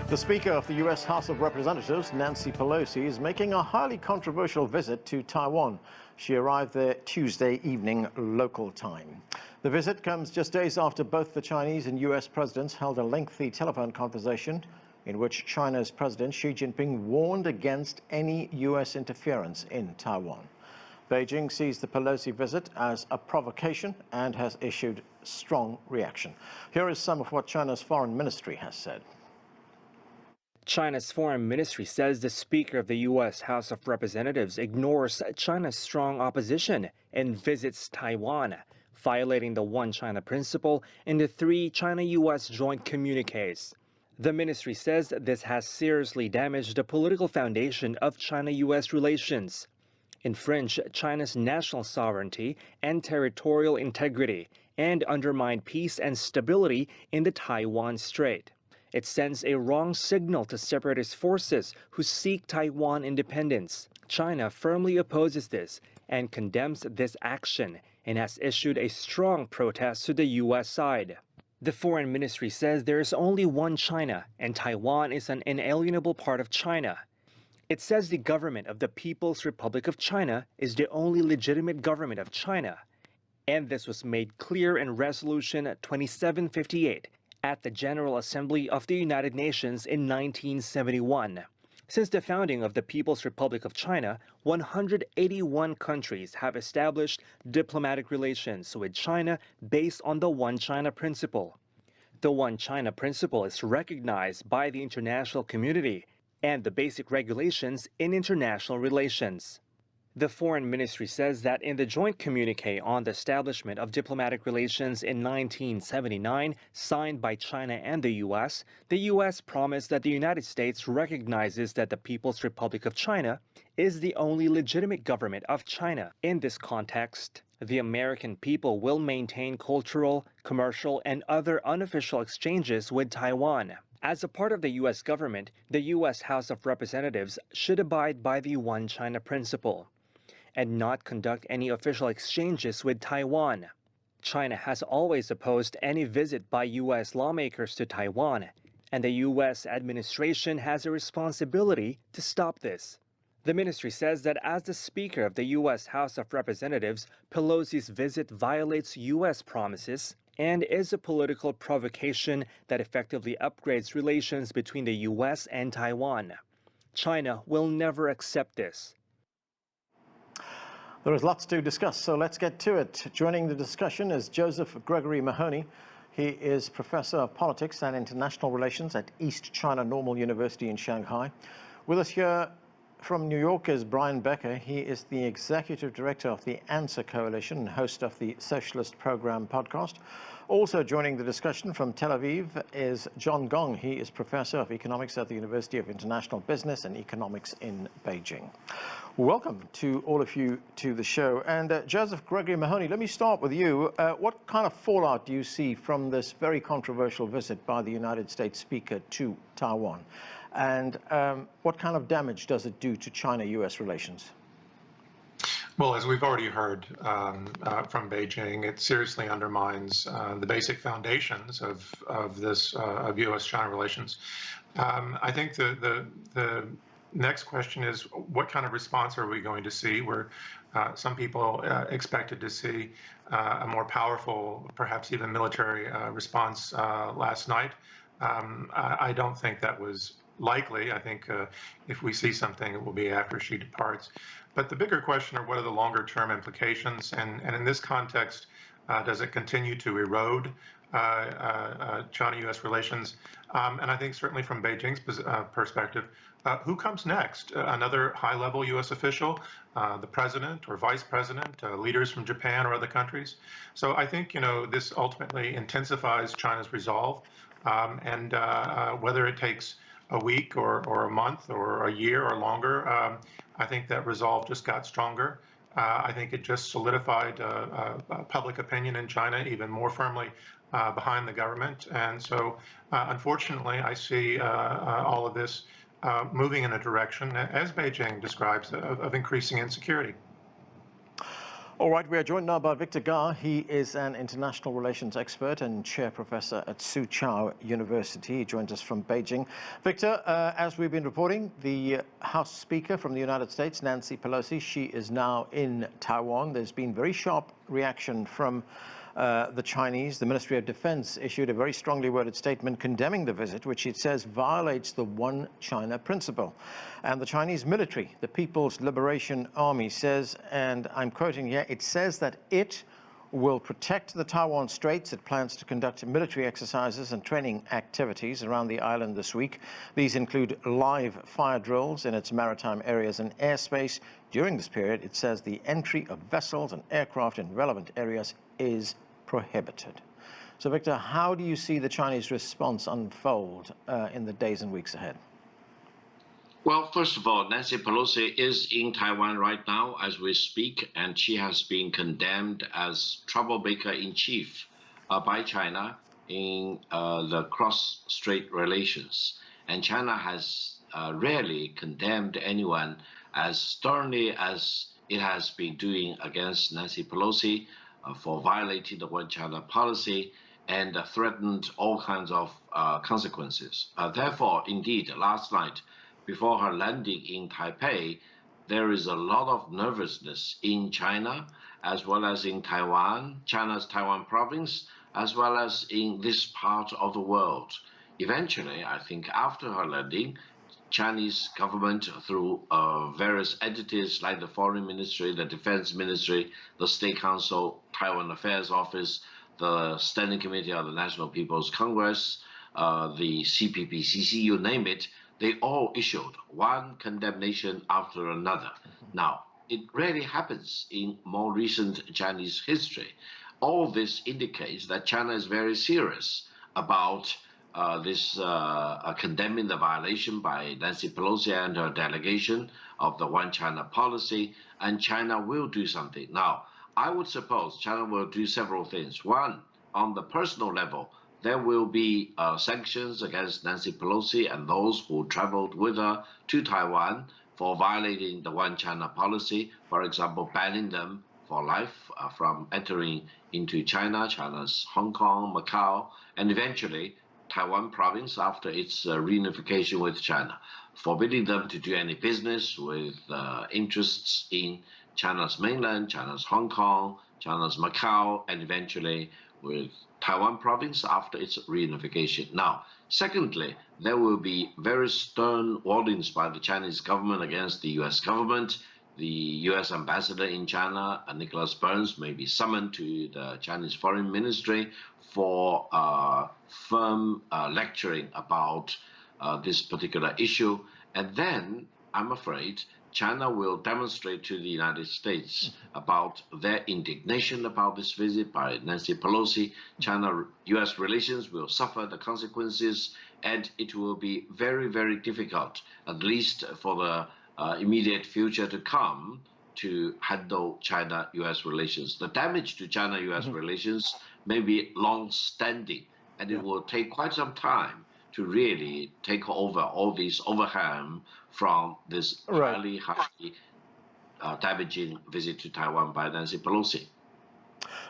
The Speaker of the U.S. House of Representatives, Nancy Pelosi, is making a highly controversial visit to Taiwan. She arrived there Tuesday evening local time. The visit comes just days after both the Chinese and U.S. presidents held a lengthy telephone conversation in which China's President Xi Jinping warned against any U.S. interference in Taiwan. Beijing sees the Pelosi visit as a provocation and has issued strong reaction. Here is some of what China's foreign ministry has said. China's foreign ministry says the Speaker of the U.S. House of Representatives ignores China's strong opposition and visits Taiwan, violating the One China principle in the 3 China-U.S. joint communiques. The ministry says this has seriously damaged the political foundation of China-U.S. relations, infringed China's national sovereignty and territorial integrity, and undermined peace and stability in the Taiwan Strait. It sends a wrong signal to separatist forces who seek Taiwan independence. China firmly opposes this and condemns this action and has issued a strong protest to the U.S. side. The foreign ministry says there is only one China and Taiwan is an inalienable part of China. It says the government of the People's Republic of China is the only legitimate government of China. And this was made clear in Resolution 2758 at the General Assembly of the United Nations in 1971. Since the founding of the People's Republic of China, 181 countries have established diplomatic relations with China based on the One China principle. The One China principle is recognized by the international community and the basic regulations in international relations. The foreign ministry says that in the joint communique on the establishment of diplomatic relations in 1979, signed by China and the U.S. promised that the United States recognizes that the People's Republic of China is the only legitimate government of China. In this context, the American people will maintain cultural, commercial, and other unofficial exchanges with Taiwan. As a part of the U.S. government, the U.S. House of Representatives should abide by the One China principle and not conduct any official exchanges with Taiwan. China has always opposed any visit by U.S. lawmakers to Taiwan, and the U.S. administration has a responsibility to stop this. The ministry says that as the Speaker of the U.S. House of Representatives, Pelosi's visit violates U.S. promises and is a political provocation that effectively upgrades relations between the U.S. and Taiwan. China will never accept this. There is lots to discuss, so let's get to it. Joining the discussion is Josef Gregory Mahoney. He is Professor of Politics and International Relations at East China Normal University in Shanghai. With us here from New York is Brian Becker. He is the Executive Director of the Answer Coalition and host of the Socialist Program podcast. Also joining the discussion from Tel Aviv is Gong. He is Professor of Economics at the University of International Business and Economics in Beijing. Welcome to all of you to the show. And Josef Gregory Mahoney, let me start with you. What kind of fallout do you see from this very controversial visit by the United States Speaker to Taiwan? And what kind of damage does it do to China-U.S. relations? Well, as we've already heard from Beijing, it seriously undermines the basic foundations of U.S.-China relations. I think the next question is, what kind of response are we going to see? Where some people expected to see a more powerful, perhaps even military response last night. I don't think that was likely. I think if we see something, it will be after she departs. But the bigger question are, what are the longer-term implications? And in this context, does it continue to erode China-U.S. relations? And I think certainly from Beijing's perspective, who comes next? Another high-level U.S. official, the president or vice president, leaders from Japan or other countries? So I think, this ultimately intensifies China's resolve. And whether it takes a week or a month or a year or longer, I think that resolve just got stronger. I think it just solidified public opinion in China even more firmly behind the government. And so, unfortunately, I see all of this moving in a direction, as Beijing describes, of increasing insecurity. All right, we are joined now by Victor Ga. He is an international relations expert and chair professor at Soochow University. He joins us from Beijing. Victor, as we've been reporting, the House Speaker from the United States, Nancy Pelosi, she is now in Taiwan. There's been very sharp reaction from the Chinese. The Ministry of Defense issued a very strongly worded statement condemning the visit, which it says violates the One China principle. And the Chinese military, the People's Liberation Army, says, and I'm quoting here, it says that it will protect the Taiwan Straits. It plans to conduct military exercises and training activities around the island this week. These include live fire drills in its maritime areas and airspace. During this period, it says the entry of vessels and aircraft in relevant areas is prohibited. So, Victor, how do you see the Chinese response unfold in the days and weeks ahead? Well, first of all, Nancy Pelosi is in Taiwan right now as we speak, and she has been condemned as troublemaker in chief by China in the cross-strait relations. And China has rarely condemned anyone as sternly as it has been doing against Nancy Pelosi for violating the One China policy and threatened all kinds of consequences. Therefore, indeed, last night, before her landing in Taipei, there is a lot of nervousness in China, as well as in Taiwan, China's Taiwan province, as well as in this part of the world. Eventually, I think after her landing, Chinese government, through various entities like the Foreign Ministry, the Defense Ministry, the State Council, Taiwan Affairs Office, the Standing Committee of the National People's Congress, the CPPCC, you name it, they all issued one condemnation after another. Now, it rarely happens in more recent Chinese history. All this indicates that China is very serious about condemning the violation by Nancy Pelosi and her delegation of the One China policy, and China will do something. Now, I would suppose China will do several things. One, on the personal level, there will be sanctions against Nancy Pelosi and those who traveled with her to Taiwan for violating the One China policy, for example, banning them for life from entering into China, China's Hong Kong, Macau, and eventually Taiwan province after its reunification with China, forbidding them to do any business with interests in China's mainland, China's Hong Kong, China's Macau, and eventually with Taiwan province after its reunification. Now, secondly, there will be very stern warnings by the Chinese government against the U.S. government. The U.S. ambassador in China, Nicholas Burns, may be summoned to the Chinese Foreign Ministry for firm lecturing about this particular issue. And then, I'm afraid, China will demonstrate to the United States about their indignation about this visit by Nancy Pelosi. China-U.S. relations will suffer the consequences, and it will be very, very difficult, at least for the immediate future to come, to handle China-U.S. relations. The damage to China-U.S. relations may be long-standing, and it will take quite some time to really take over all these overhang from this highly damaging visit to Taiwan by Nancy Pelosi.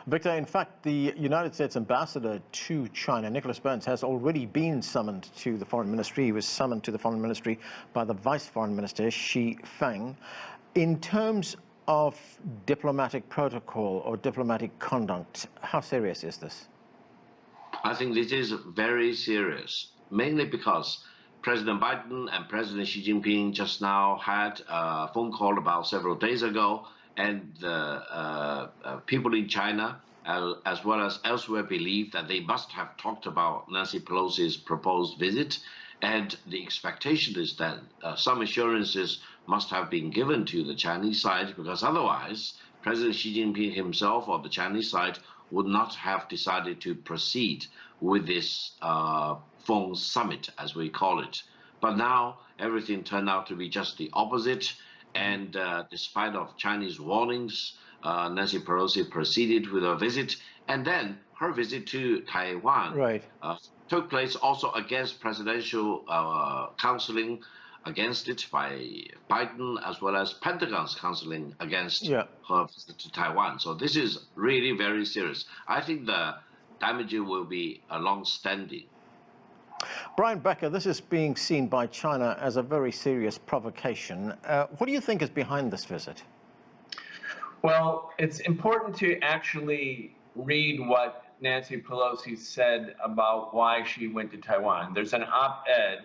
Victor, in fact, the United States ambassador to China, Nicholas Burns, has already been summoned to the foreign ministry. He was summoned to the foreign ministry by the vice foreign minister, Xi Feng. In terms of diplomatic protocol or diplomatic conduct, how serious is this? I think this is very serious, mainly because President Biden and President Xi Jinping just now had a phone call about several days ago, and people in China, as well as elsewhere, believe that they must have talked about Nancy Pelosi's proposed visit, and the expectation is that some assurances must have been given to the Chinese side, because otherwise President Xi Jinping himself or the Chinese side would not have decided to proceed with this phone summit, as we call it. But now everything turned out to be just the opposite. And despite of Chinese warnings, Nancy Pelosi proceeded with her visit. And then her visit to Taiwan took place also against presidential counseling against it by Biden, as well as Pentagon's counseling against her visit to Taiwan. So this is really very serious. I think the damage will be long-standing. Brian Becker, this is being seen by China as a very serious provocation. What do you think is behind this visit? Well, it's important to actually read what Nancy Pelosi said about why she went to Taiwan. There's an op-ed,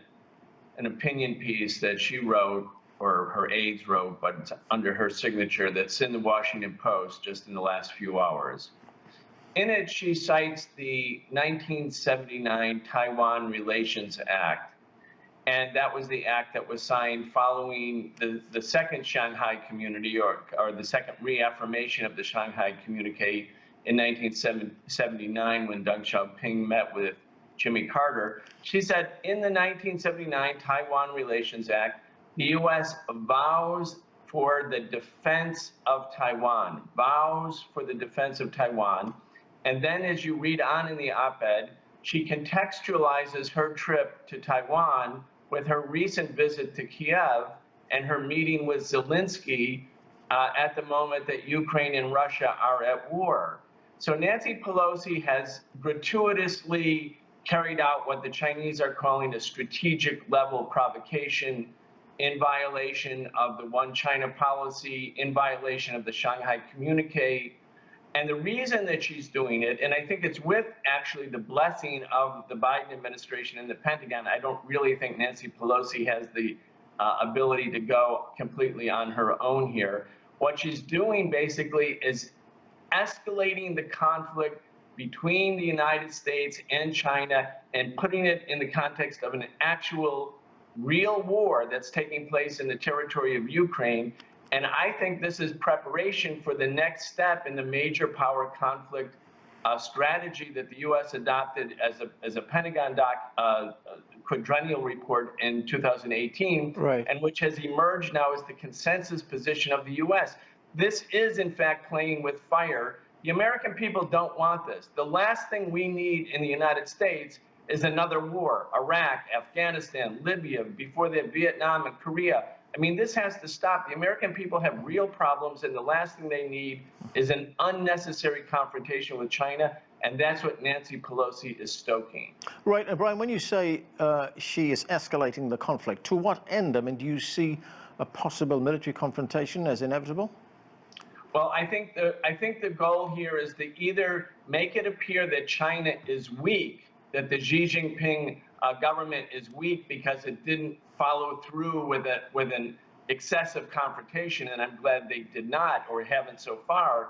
an opinion piece that she wrote, or her aides wrote, but it's under her signature, that's in the Washington Post just in the last few hours. In it, she cites the 1979 Taiwan Relations Act, and that was the act that was signed following the second Shanghai Community, or the second reaffirmation of the Shanghai Communique in 1979 when Deng Xiaoping met with Jimmy Carter. She said, in the 1979 Taiwan Relations Act, the U.S. vows for the defense of Taiwan, vows for the defense of Taiwan. And then as you read on in the op-ed, she contextualizes her trip to Taiwan with her recent visit to Kiev and her meeting with Zelensky at the moment that Ukraine and Russia are at war. So Nancy Pelosi has gratuitously carried out what the Chinese are calling a strategic level provocation in violation of the One China policy, in violation of the Shanghai Communique. And the reason that she's doing it, and I think it's with actually the blessing of the Biden administration and the Pentagon, I don't really think Nancy Pelosi has the ability to go completely on her own here. What she's doing basically is escalating the conflict between the United States and China and putting it in the context of an actual real war that's taking place in the territory of Ukraine. And I think this is preparation for the next step in the major power conflict strategy that the U.S. adopted as a Pentagon quadrennial report in 2018, and which has emerged now as the consensus position of the U.S. This is, in fact, playing with fire. The American people don't want this. The last thing we need in the United States is another war, Iraq, Afghanistan, Libya, before that Vietnam and Korea. I mean, this has to stop. The American people have real problems, and the last thing they need is an unnecessary confrontation with China, and that's what Nancy Pelosi is stoking. Right, and Brian, when you say she is escalating the conflict, to what end? I mean, do you see a possible military confrontation as inevitable? Well, I think the goal here is to either make it appear that China is weak, that the Xi Jinping government is weak because it didn't follow through with an excessive confrontation, and I'm glad they did not or haven't so far,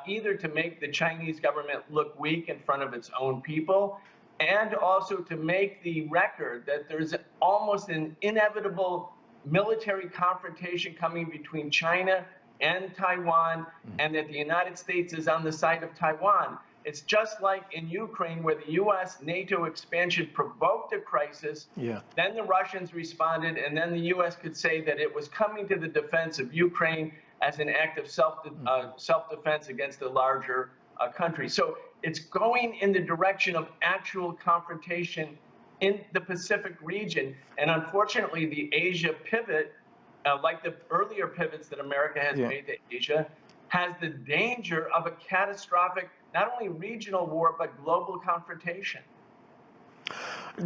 either to make the Chinese government look weak in front of its own people, and also to make the record that there's almost an inevitable military confrontation coming between China and Taiwan, and that the United States is on the side of Taiwan. It's just like in Ukraine, where the U.S. NATO expansion provoked a crisis. Then the Russians responded, and then the U.S. could say that it was coming to the defense of Ukraine as an act of self-defense against a larger country. So it's going in the direction of actual confrontation in the Pacific region. And unfortunately, the Asia pivot, like the earlier pivots that America has made to Asia, has the danger of a catastrophic, not only regional war, but global confrontation.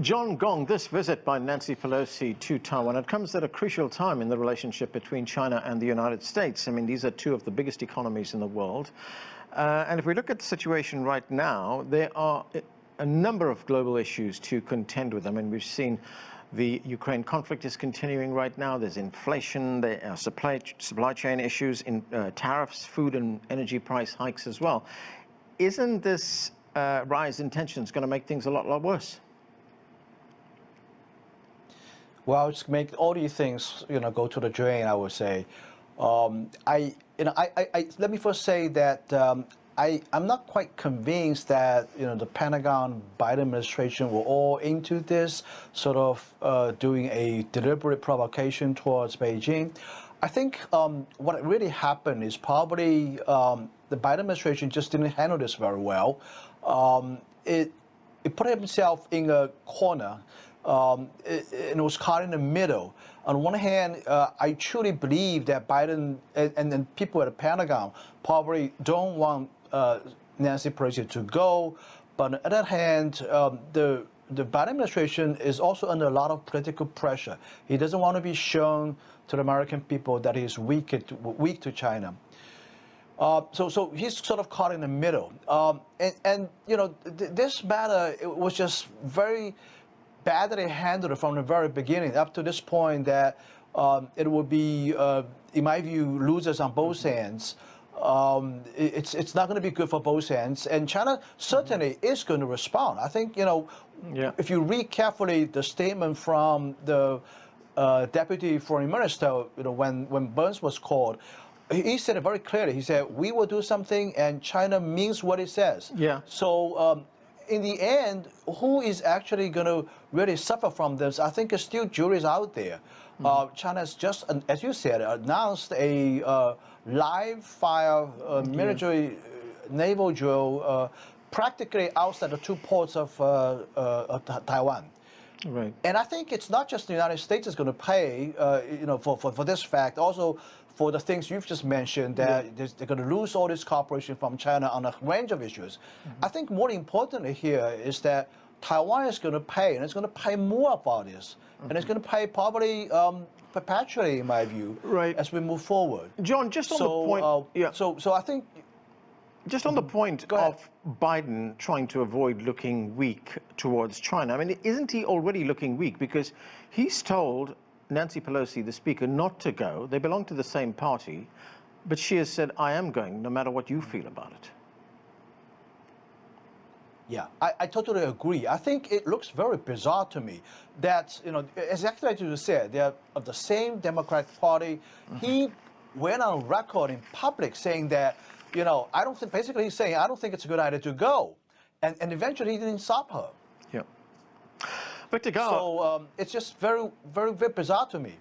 John Gong, this visit by Nancy Pelosi to Taiwan, it comes at a crucial time in the relationship between China and the United States. I mean, these are two of the biggest economies in the world. And if we look at the situation right now, there are a number of global issues to contend with. I mean, we've seen the Ukraine conflict is continuing right now. There's inflation, there are supply chain issues, tariffs, food and energy price hikes as well. Isn't this rise in tensions going to make things a lot worse? Well, it's make all these things, go to the drain, I would say. Let me first say that I'm not quite convinced that the Pentagon, Biden administration were all into this sort of doing a deliberate provocation towards Beijing. I think what really happened is probably the Biden administration just didn't handle this very well. It put himself in a corner it was caught in the middle. On one hand, I truly believe that Biden and people at the Pentagon probably don't want Nancy Pelosi to go. But on the other hand, the Biden administration is also under a lot of political pressure. He doesn't want to be shown to the American people that he's weak to China. So he's sort of caught in the middle. And you know, this matter, it was just very badly handled from the very beginning up to this point that it would be, in my view, losers on both ends. It's not going to be good for both ends, and China certainly is going to respond. I think, you know, if you read carefully the statement from the deputy foreign minister, you know, when Burns was called, he said it very clearly. He said, we will do something, and China means what it says. Yeah. So in the end, who is actually going to really suffer from this? I think it's still juries out there. China has just, as you said, announced a live fire military naval drill practically outside the two ports of Taiwan. Right. And I think it's not just the United States is going to pay, you know, for this fact. Also, for the things you've just mentioned, that they're going to lose all this cooperation from China on a range of issues. I think more importantly here is that Taiwan is going to pay, and it's going to pay more about this, and it's going to pay probably perpetually, in my view, as we move forward. John, just on the point, So I think. Just on the point of Biden trying to avoid looking weak towards China, I mean, isn't he already looking weak? Because he's told Nancy Pelosi, the Speaker, not to go. They belong to the same party, but she has said, I am going, no matter what you feel about it. Yeah, I totally agree. I think it looks very bizarre to me that, you know, exactly like you said, they're of the same Democratic Party. He went on record in public saying that, you know, I don't think, basically he's saying, I don't think it's a good idea to go. And eventually he didn't stop her. Yeah. Victor Gao. So it's just very, very, very bizarre to me.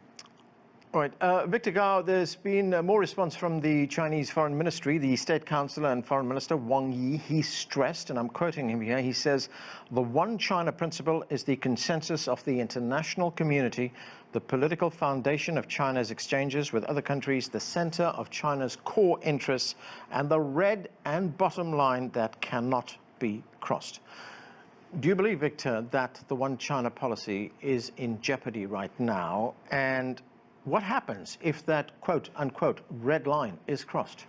All right. Victor Gao, there's been more response from the Chinese Foreign Ministry. The State Councillor and Foreign Minister Wang Yi, he stressed, and I'm quoting him here, he says, the one China principle is the consensus of the international community, the political foundation of China's exchanges with other countries, the center of China's core interests, and the red and bottom line that cannot be crossed. Do you believe, Victor, that the one China policy is in jeopardy right now? And what happens if that quote-unquote red line is crossed?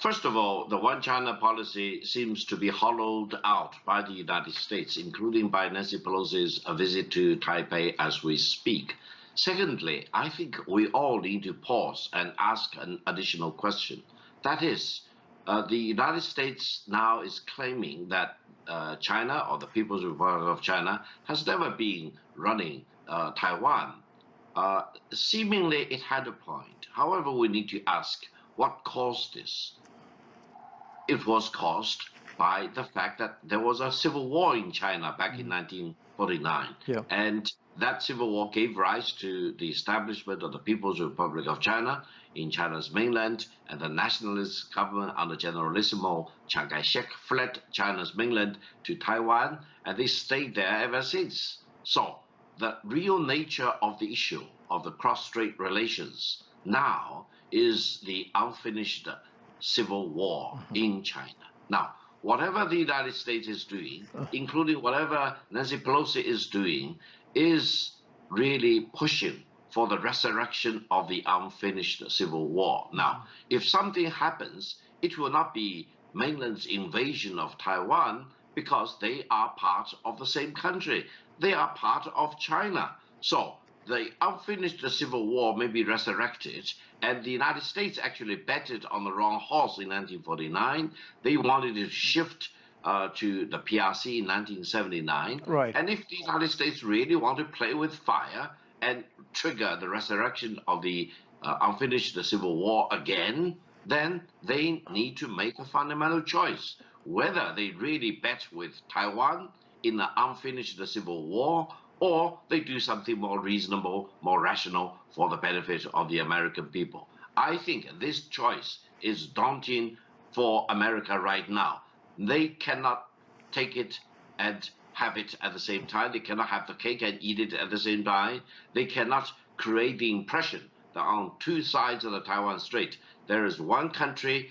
First of all, the one China policy seems to be hollowed out by the United States, including by Nancy Pelosi's visit to Taipei as we speak. Secondly, I think we all need to pause and ask an additional question. That is, the United States now is claiming that China, or the People's Republic of China, has never been running Taiwan. Seemingly, it had a point. However, we need to ask, what caused this? It was caused by the fact that there was a civil war in China back in 1949. And that civil war gave rise to the establishment of the People's Republic of China in China's mainland, and the nationalist government under Generalissimo Chiang Kai-shek fled China's mainland to Taiwan, and they stayed there ever since. So the real nature of the issue of the cross-strait relations now is the unfinished civil war in China. Now, whatever the United States is doing, including whatever Nancy Pelosi is doing, is really pushing for the resurrection of the unfinished civil war. Now, if something happens, it will not be mainland's invasion of Taiwan, because they are part of the same country. They are part of China. So the unfinished civil war may be resurrected, and the United States actually betted on the wrong horse in 1949. They wanted to shift to the PRC in 1979. And if the United States really want to play with fire and trigger the resurrection of the unfinished civil war again, then they need to make a fundamental choice, whether they really bet with Taiwan in the unfinished civil war, or they do something more reasonable, more rational for the benefit of the American people. I think this choice is daunting for America right now. They cannot take it and have it at the same time. They cannot have the cake and eat it at the same time. They cannot create the impression that on two sides of the Taiwan Strait, there is one country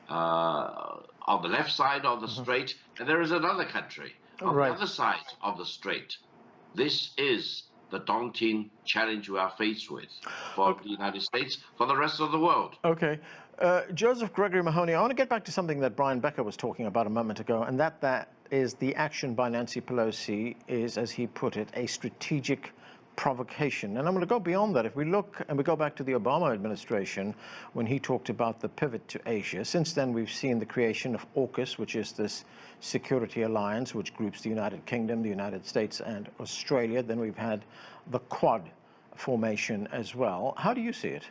on the left side of the strait, and there is another country on the other side of the strait. This is the daunting challenge we are faced with for the United States, for the rest of the world. Okay. Joseph Gregory Mahoney, I want to get back to something that Brian Becker was talking about a moment ago, and that is the action by Nancy Pelosi is, as he put it, a strategic provocation. And I'm going to go beyond that. If we look and we go back to the Obama administration, when he talked about the pivot to Asia, since then we've seen the creation of AUKUS, which is this security alliance which groups the United Kingdom, the United States and Australia. Then we've had the Quad formation as well. How do you see it?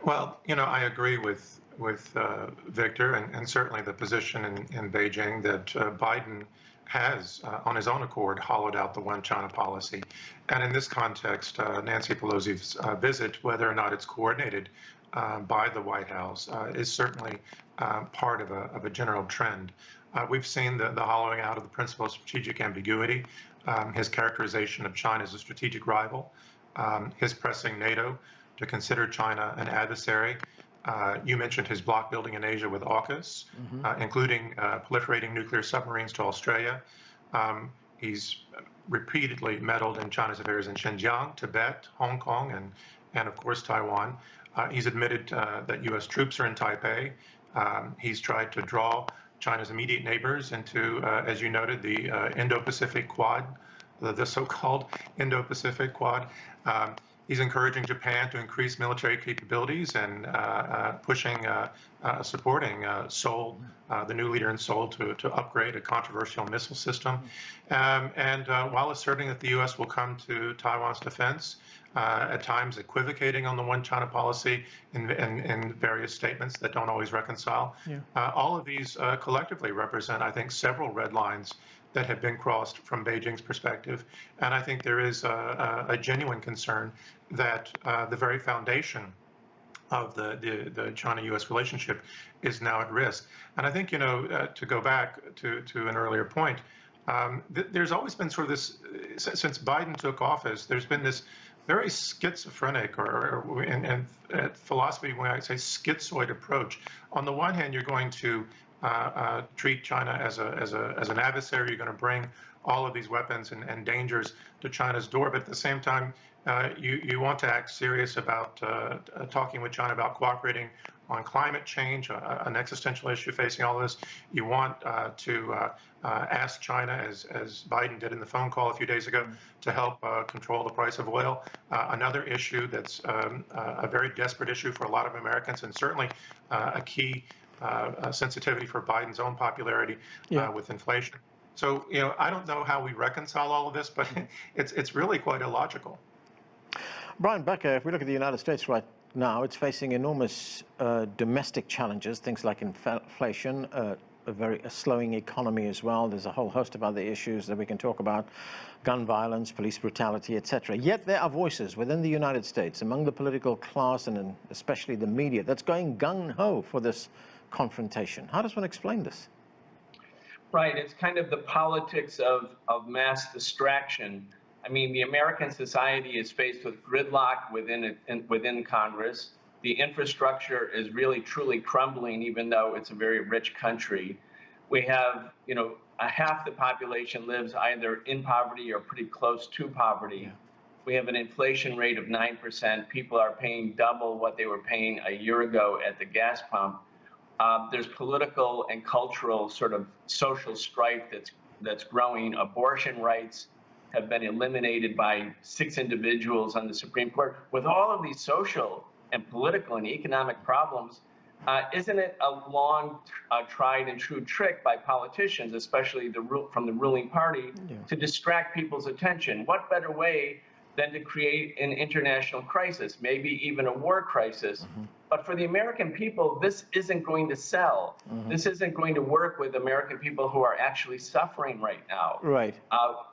Well, I agree with Victor, and certainly the position in Beijing that Biden has, on his own accord, hollowed out the one China policy. And in this context, Nancy Pelosi's visit, whether or not it's coordinated by the White House, is certainly part of a general trend. We've seen the hollowing out of the principle of strategic ambiguity, his characterization of China as a strategic rival, his pressing Naidoo to consider China an adversary. You mentioned his bloc building in Asia with AUKUS, including proliferating nuclear submarines to Australia. He's repeatedly meddled in China's affairs in Xinjiang, Tibet, Hong Kong, and of course Taiwan. He's admitted that U.S. troops are in Taipei. He's tried to draw China's immediate neighbors into, as you noted, the Indo-Pacific Quad, the so-called Indo-Pacific Quad. He's encouraging Japan to increase military capabilities and supporting Seoul, the new leader in Seoul, to upgrade a controversial missile system. And while asserting that the U.S. will come to Taiwan's defense, at times equivocating on the one China policy in various statements that don't always reconcile. All of these collectively represent, I think, several red lines that have been crossed from Beijing's perspective. And I think there is a genuine concern that the very foundation of the China-U.S. relationship is now at risk. And I think, to go back to an earlier point, there's always been sort of this, since Biden took office, there's been this very schizophrenic and philosophy, when I say schizoid approach. On the one hand, you're going to treat China as an adversary. You're going to bring all of these weapons and dangers to China's door, but at the same time, you want to act serious about talking with China about cooperating on climate change, an existential issue facing all of this. You want to ask China, as Biden did in the phone call a few days ago, to help control the price of oil. Another issue that's a very desperate issue for a lot of Americans, and certainly a key sensitivity for Biden's own popularity with inflation. So, I don't know how we reconcile all of this, but it's really quite illogical. Brian Becker, if we look at the United States right now, it's facing enormous domestic challenges, things like inflation, a slowing economy as well. There's a whole host of other issues that we can talk about, gun violence, police brutality, etc. Yet there are voices within the United States, among the political class and especially the media, that's going gung-ho for this confrontation. How does one explain this? Right, it's kind of the politics of mass distraction. I mean, the American society is faced with gridlock within Congress. The infrastructure is really truly crumbling, even though it's a very rich country. We have, half the population lives either in poverty or pretty close to poverty. We have an inflation rate of 9%. People are paying double what they were paying a year ago at the gas pump. There's political and cultural sort of social strife that's growing. Abortion rights have been eliminated by 6 individuals on the Supreme Court. With all of these social and political and economic problems, isn't it a long tried and true trick by politicians, especially from the ruling party, to distract people's attention? What better way than to create an international crisis, maybe even a war crisis? But for the American people, this isn't going to sell. This isn't going to work with American people who are actually suffering right now. Right.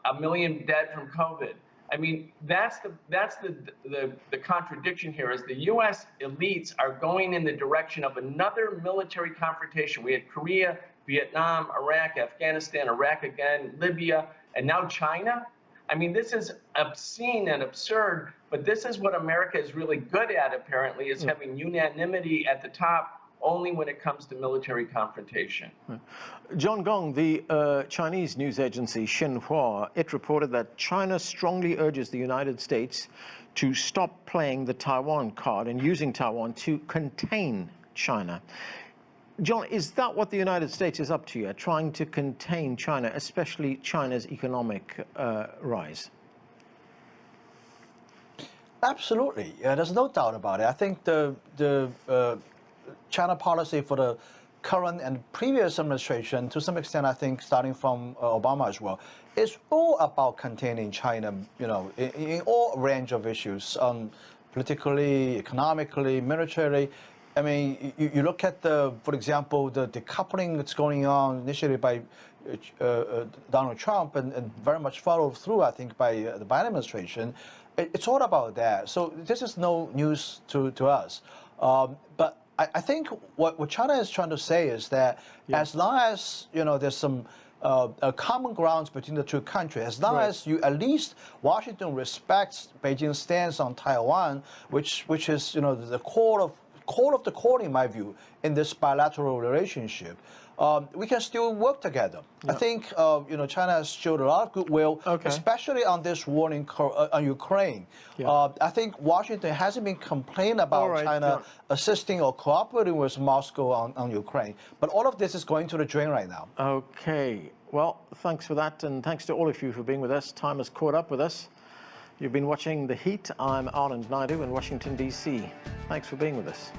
1 million dead from COVID. I mean, that's the contradiction here, is the U.S. elites are going in the direction of another military confrontation. We had Korea Vietnam, Iraq, Afghanistan, Iraq again, Libya, and now China. I mean, this is obscene and absurd, but this is what America is really good at, apparently, is having unanimity at the top only when it comes to military confrontation. John Gong, the Chinese news agency Xinhua, it reported that China strongly urges the United States to stop playing the Taiwan card and using Taiwan to contain China. John, is that what the United States is up to here, trying to contain China, especially China's economic rise? Absolutely. There's no doubt about it. I think the China policy for the current and previous administration, to some extent, I think, starting from Obama as well, is all about containing China, in all range of issues, politically, economically, militarily. I mean, you look at for example, the decoupling that's going on initially by Donald Trump and very much followed through, I think, by the Biden administration. It's all about that. So this is no news to us. But I think what China is trying to say is that as long as there's some common grounds between the two countries, as long as at least Washington respects Beijing's stance on Taiwan, which is the core of the core, in my view, in this bilateral relationship, we can still work together. I think China has showed a lot of goodwill, especially on this war on Ukraine. I think Washington hasn't been complaining about China assisting or cooperating with Moscow on Ukraine. But all of this is going to the drain right now. Okay. Well, thanks for that, and thanks to all of you for being with us. Time has caught up with us. You've been watching The Heat. I'm Anand Naidoo in Washington, D.C. Thanks for being with us.